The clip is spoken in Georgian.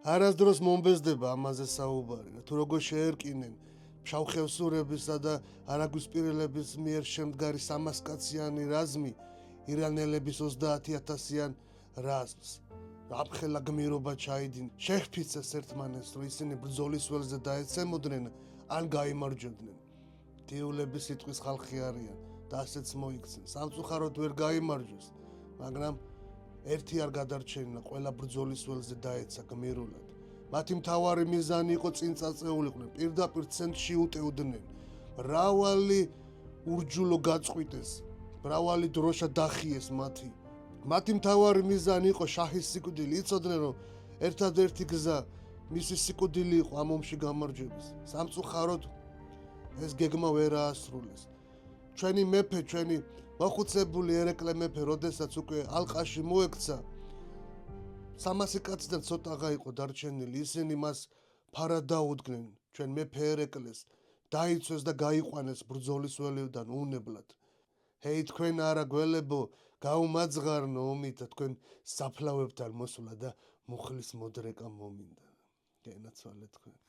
არასდროს მომბეზდება ამაზე საუბარი, თუ როგორ შეერკინენ ფშავხევსურებისა და არაგვისპირელების მიერ შემდგარი 300 კაციანი რაზმი ირანელების 30,000-იან რაზმს. ამხელა გმირობა ჩაიდინა. შეჰფიცეს ერთმანეთს, რომ ისინი ბრძოლის ველზე დაეცემოდნენ, ან გაიმარჯვებდნენ. დიულები სიტყვის ხალხი არიან და ასეც მოიქცნენ. სამწუხაროდ ვერ გაიმარჯვეს, მაგრამ ერთი არ გადარჩენილა, ყველა ბრძოლის ველზე დაეცა გმირულად. მათი მთავარი მიზანი იყო წინ წაწეულიყვნენ, პირდაპირ ცენტრში უტევდნენ. მრავალი ურჯულო გაწყვიტეს, მრავალი დროშა დახიეს მათი მთავარი მიზანი იყო შაჰის სიკვდილი. იცოდნენ, რომ ერთადერთი გზა მისი სიკვდილი იყო ამ ომში გამარჯვების. სამწუხაროდ ეს გეგმა ვერ აასრულეს. ჩვენი მეფე, ჩვენი მოხუცებული ერეკლე მეფე, როდესაც უკვე ალყაში მოექცა, 300 კაციდან ცოტაღა იყო დარჩენილი. ისინი მას ფარად დაუდგნენ ჩვენ მეფე ერეკლეს, დაიცვეს და გაიყვანეს ბრძოლის ველიდან უნებლად. ჰეი თქვენ არა გველებო, გაუმაძღარნო ომით და თქვენ საფლავებთან მოსვლა და მუხლის მოდრეკა მომინდა. გენაცვალეთ თქვენ.